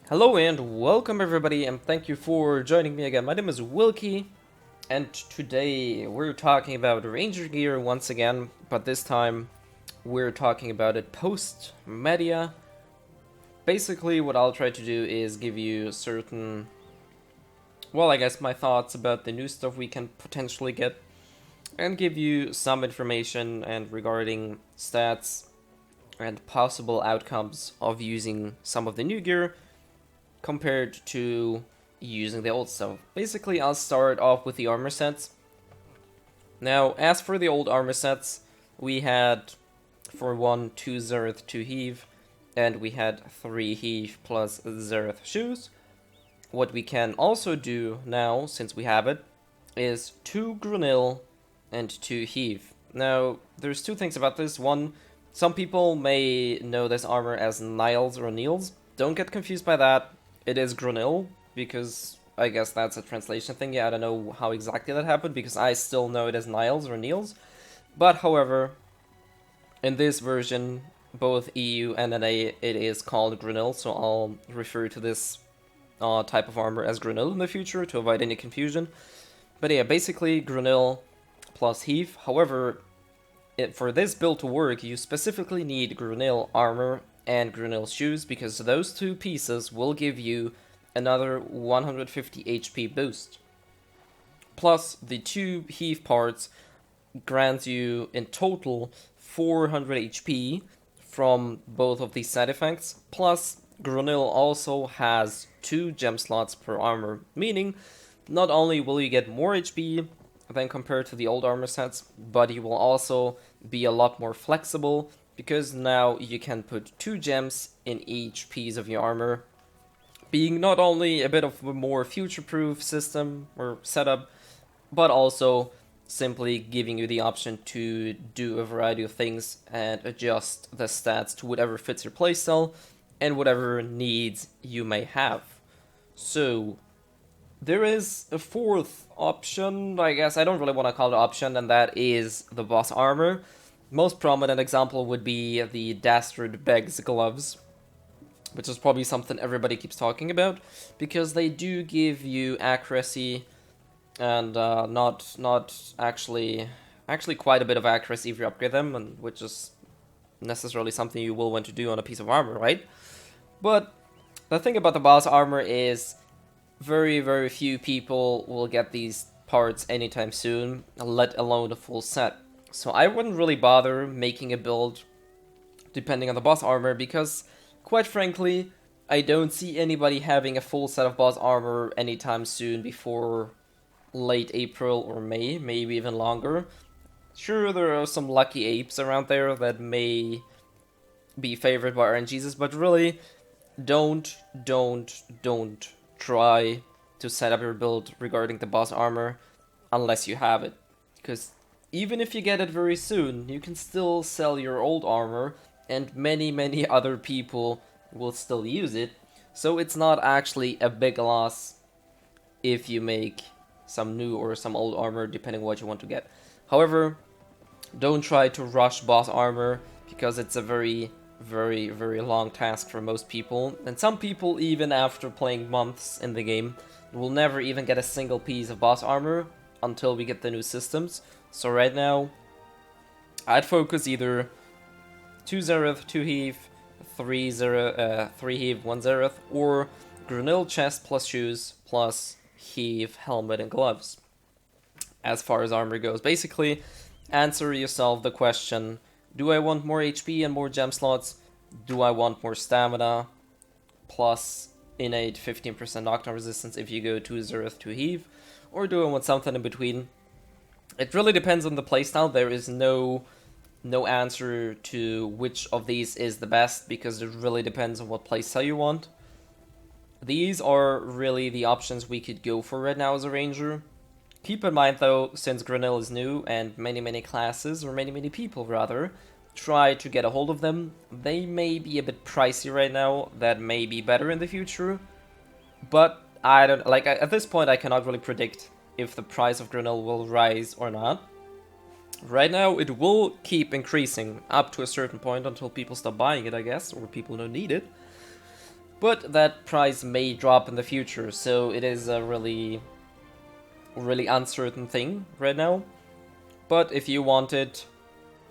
Hello and welcome everybody, and thank you for joining me again. My name is Wilkie, and today we're talking about Ranger gear once again, but this time we're talking about it post-Media. Basically, what I'll try to do is give you certain, well, I guess my thoughts about the new stuff we can potentially get, and give you some information and regarding stats and possible outcomes of using some of the new gear compared to using the old stuff. Basically, I'll start off with the armor sets. Now, as for the old armor sets, we had, for 1, 2 Zereth, 2 Heave, and we had 3 Heave plus Zereth shoes. What we can also do now, since we have it, is 2 Grinnell and 2 Heave. Now, there's two things about this. One, some people may know this armor as Niles or Niels. Don't get confused by that. It is Grinnell, because I guess that's a translation thing. Yeah, I don't know how exactly that happened, because I still know it as Niles or Niels. But, however, in this version, both EU and NA, it is called Grinnell, so I'll refer to this type of armor as Grinnell in the future to avoid any confusion. But yeah, basically Grinnell plus Heave. However, for this build to work, you specifically need Grinnell armor and Grinnell shoes, because those two pieces will give you another 150 HP boost. Plus, the 2 Heave parts grants you in total 400 HP from both of these side effects. Plus, Grinnell also has 2 gem slots per armor, meaning not only will you get more HP than compared to the old armor sets, but you will also be a lot more flexible, because now you can put 2 gems in each piece of your armor, being not only a bit of a more future-proof system or setup, but also simply giving you the option to do a variety of things and adjust the stats to whatever fits your playstyle and whatever needs you may have. So, there is a fourth option, I guess. I don't really want to call it option, and that is the boss armor. Most prominent example would be the Dastard Beg's gloves, which is probably something everybody keeps talking about, because they do give you accuracy and not actually quite a bit of accuracy if you upgrade them, and which is necessarily something you will want to do on a piece of armor, right? But the thing about the boss armor is very, very few people will get these parts anytime soon, let alone a full set. So I wouldn't really bother making a build depending on the boss armor, because, quite frankly, I don't see anybody having a full set of boss armor anytime soon before late April or May, maybe even longer. Sure, there are some lucky apes around there that may be favored by RNGs, but really, don't try to set up your build regarding the boss armor unless you have it, because even if you get it very soon, you can still sell your old armor, and many other people will still use it, so it's not actually a big loss if you make some new or some old armor, depending on what you want to get. However, don't try to rush boss armor, because it's a very long task for most people, and some people, even after playing months in the game, will never even get a single piece of boss armor until we get the new systems. So right now, I'd focus either 2 Zereth, 2 Heave, 3 Heave, 1 Zereth, or Grinnell chest plus shoes plus Heave helmet and gloves. As far as armor goes, basically, answer yourself the question: do I want more HP and more gem slots? Do I want more stamina plus innate 15% knockdown resistance if you go 2 Zereth, 2 Heave? Or do I want something in between? It really depends on the playstyle. There is no answer to which of these is the best, because it really depends on what playstyle you want. These are really the options we could go for right now as a ranger. Keep in mind though, since Grinnell is new and many classes, or many people rather, try to get a hold of them. They may be a bit pricey right now, that may be better in the future, but I don't, like, at this point I cannot really predict if the price of Grinnell will rise or not. Right now it will keep increasing up to a certain point until people stop buying it, I guess, or people don't need it. but that price may drop in the future, so it is a really uncertain thing right now. But if you want it,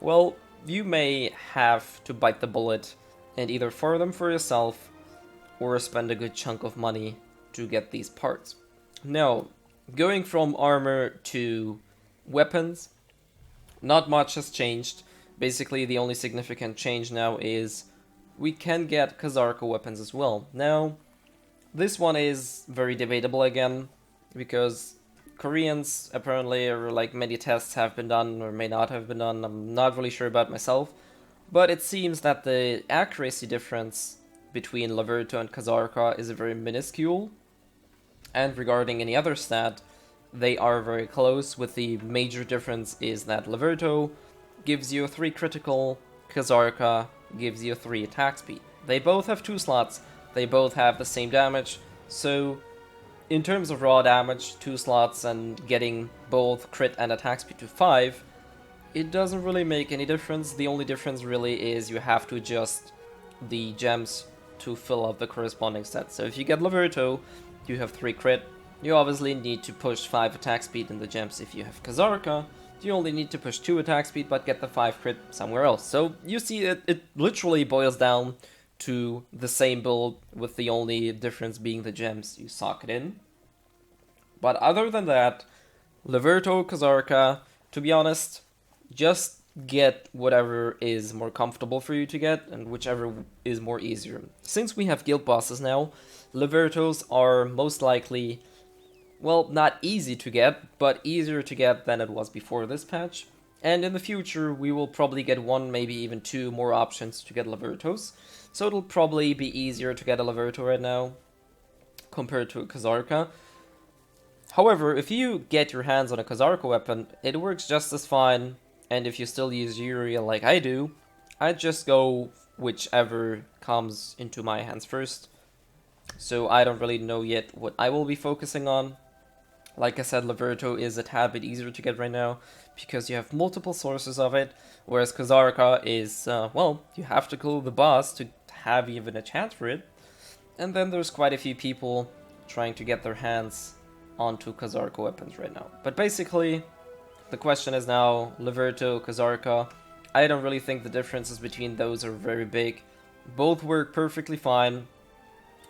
well, you may have to bite the bullet and either farm them for yourself or spend a good chunk of money to get these parts. Now, going from armor to weapons, not much has changed. Basically, the only significant change now is we can get Khazarka weapons as well. Now, this one is very debatable again, because Koreans apparently, or like many tests have been done or may not have been done, I'm not really sure about myself, but it seems that the accuracy difference between Laverto and Khazarka is very minuscule, and regarding any other stat, they are very close, with the major difference is that Laverto gives you 3 critical, Khazarka gives you 3 attack speed. They both have 2 slots, they both have the same damage, so in terms of raw damage, 2 slots and getting both crit and attack speed to 5, it doesn't really make any difference. The only difference really is you have to adjust the gems to fill up the corresponding stats. So if you get Laverto, you have 3 crit, you obviously need to push 5 attack speed in the gems. If you have Khazarka, you only need to push 2 attack speed but get the 5 crit somewhere else. So you see it literally boils down to the same build, with the only difference being the gems you socket in. But other than that, Laverto, Khazarka, to be honest, just get whatever is more comfortable for you to get, and whichever is more easier. Since we have guild bosses now, Lavertos are most likely, well, not easy to get, but easier to get than it was before this patch. And in the future, we will probably get 1, maybe even 2 more options to get Lavertos. So it'll probably be easier to get a Laverto right now compared to a Khazarka. However, if you get your hands on a Khazarka weapon, it works just as fine, and if you still use Uriel like I do, I'd just go whichever comes into my hands first. So I don't really know yet what I will be focusing on. Like I said, Laverto is a tad bit easier to get right now, because you have multiple sources of it, whereas Khazarka is, well, you have to kill the boss to have even a chance for it. And then there's quite a few people trying to get their hands onto Khazarka weapons right now. But basically, the question is now, Laverto, Khazarka. I don't really think the differences between those are very big. Both work perfectly fine.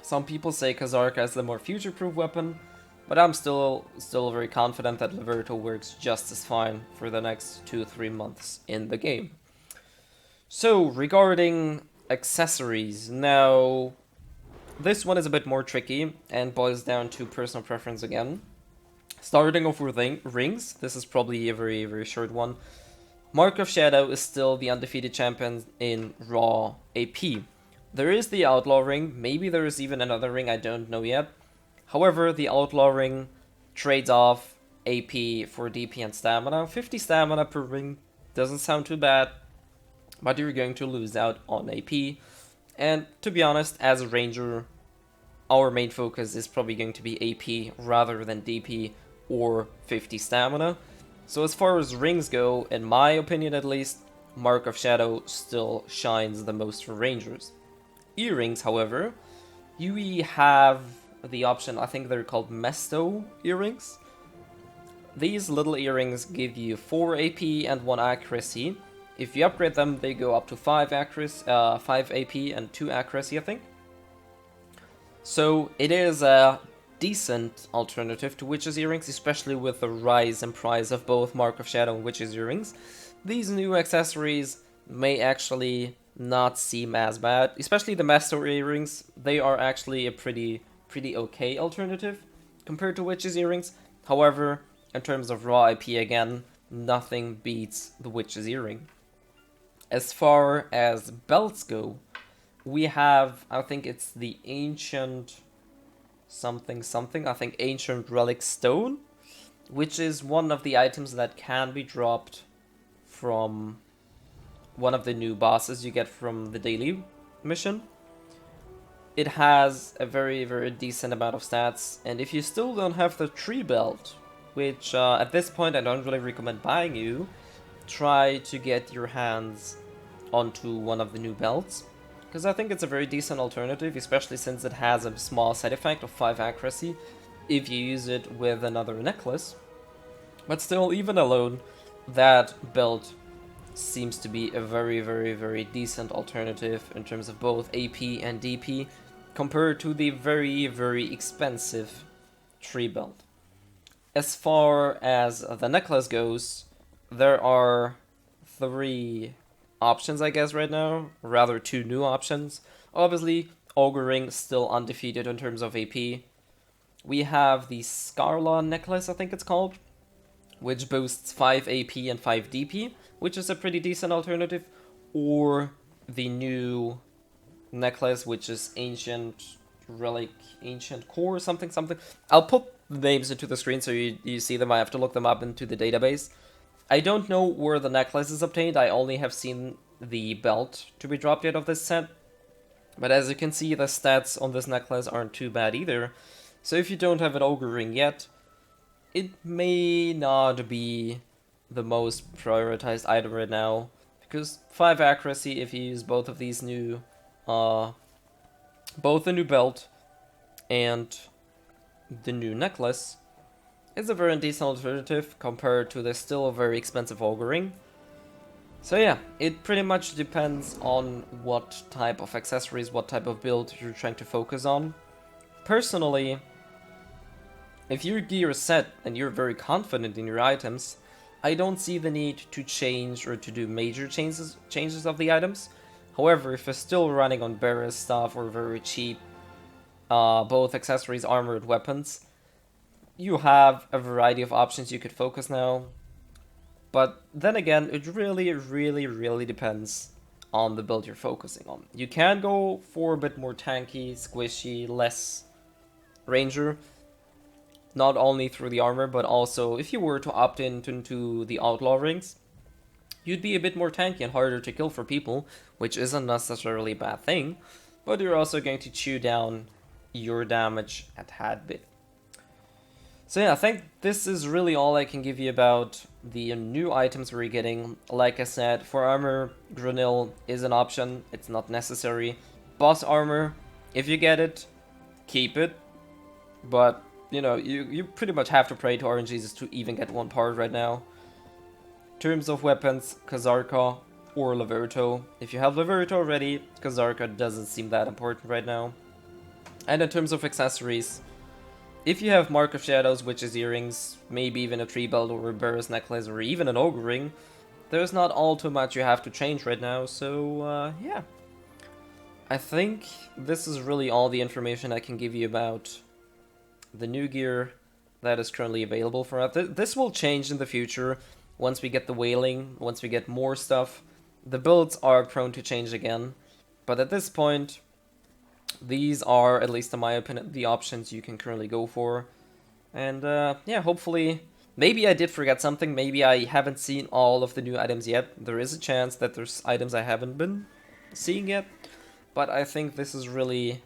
Some people say Khazarka is the more future-proof weapon, but I'm still very confident that Laverto works just as fine for the next 2-3 months in the game. So, regarding accessories, now this one is a bit more tricky and boils down to personal preference again. Starting off with rings, this is probably a very short one. Mark of Shadow is still the undefeated champion in raw AP. There is the Outlaw ring, maybe there is even another ring, I don't know yet. However, the Outlaw ring trades off AP for DP and stamina. 50 stamina per ring doesn't sound too bad, but you're going to lose out on AP. And to be honest, as a ranger, our main focus is probably going to be AP rather than DP or 50 stamina. So as far as rings go, in my opinion at least, Mark of Shadow still shines the most for rangers. Earrings, however, you have the option, I think they're called Mesto earrings. These little earrings give you 4 AP and 1 accuracy. If you upgrade them, they go up to 5 AP and 2 accuracy, I think. So it is a decent alternative to Witch's Earrings, especially with the rise in price of both Mark of Shadow and Witch's Earrings. These new accessories may actually not seem as bad, especially the Master Earrings. They are actually a pretty okay alternative compared to Witch's Earrings. However, in terms of raw IP again, nothing beats the Witch's Earring. As far as belts go, we have, I think it's the Ancient something, I think Ancient Relic Stone, which is one of the items that can be dropped from one of the new bosses you get from the daily mission. It has a very decent amount of stats, and if you still don't have the tree belt, which at this point I don't really recommend buying you, try to get your hands onto one of the new belts. because I think it's a very decent alternative, especially since it has a small side effect of 5 accuracy if you use it with another necklace. But still, even alone, that build seems to be a very, very, very decent alternative in terms of both AP and DP compared to the very, very expensive tree build. As far as the necklace goes, there are 3 options, I guess, right now. Rather, 2 new options. Obviously, Ogre Ring still undefeated in terms of AP. We have the Scarla necklace, I think it's called, which boosts 5 AP and 5 DP, which is a pretty decent alternative. Or the new necklace, which is Ancient Relic, Ancient Core, something. I'll put the names into the screen so you see them. I have to look them up into the database. I don't know where the necklace is obtained. I only have seen the belt to be dropped yet of this set. But as you can see, the stats on this necklace aren't too bad either. So if you don't have an Ogre Ring yet, it may not be the most prioritized item right now. Because 5 accuracy if you use both of these new... both the new belt and the new necklace is a very decent alternative compared to the still very expensive Ogre Ring. So yeah, it pretty much depends on what type of accessories, what type of build you're trying to focus on. Personally, if your gear is set and you're very confident in your items, I don't see the need to change or to do major changes of the items. However, if you're still running on bare stuff or very cheap, both accessories, armor, and weapons, you have a variety of options you could focus now. But then again, it really depends on the build you're focusing on. You can go for a bit more tanky, squishy, less ranger, not only through the armor, but also if you were to opt into the outlaw rings, you'd be a bit more tanky and harder to kill for people, which isn't necessarily a bad thing, but you're also going to chew down your damage a tad bit. So yeah, I think this is really all I can give you about the new items we're getting. Like I said, for armor, Grinnell is an option, it's not necessary. Boss armor, if you get it, keep it. But, you know, you pretty much have to pray to RNGs to even get one part right now. In terms of weapons, Kazarka or Laverto. If you have Laverto already, Kazarka doesn't seem that important right now. And in terms of accessories, if you have Mark of Shadows, Witch's Earrings, maybe even a Tree Belt or a Burris Necklace or even an Ogre Ring, there's not all too much you have to change right now, so yeah. I think this is really all the information I can give you about the new gear that is currently available for us. This will change in the future once we get the Wailing, once we get more stuff. The builds are prone to change again, but at this point, these are, at least in my opinion, the options you can currently go for. And yeah, hopefully, maybe I did forget something, maybe I haven't seen all of the new items yet. There is a chance that there's items I haven't been seeing yet, but I think this is really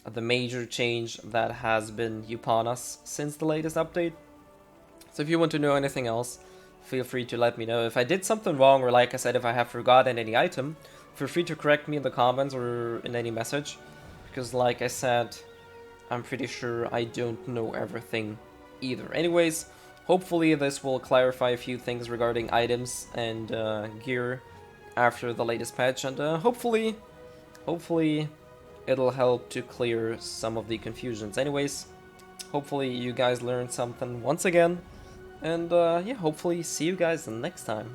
the major change that has been upon us since the latest update. So if you want to know anything else, feel free to let me know. If I did something wrong, or like I said, if I have forgotten any item, feel free to correct me in the comments or in any message. Because like I said, I'm pretty sure I don't know everything either. Anyways, hopefully this will clarify a few things regarding items and gear after the latest patch, and hopefully it'll help to clear some of the confusions. Anyways, hopefully you guys learned something once again, and yeah, hopefully see you guys next time.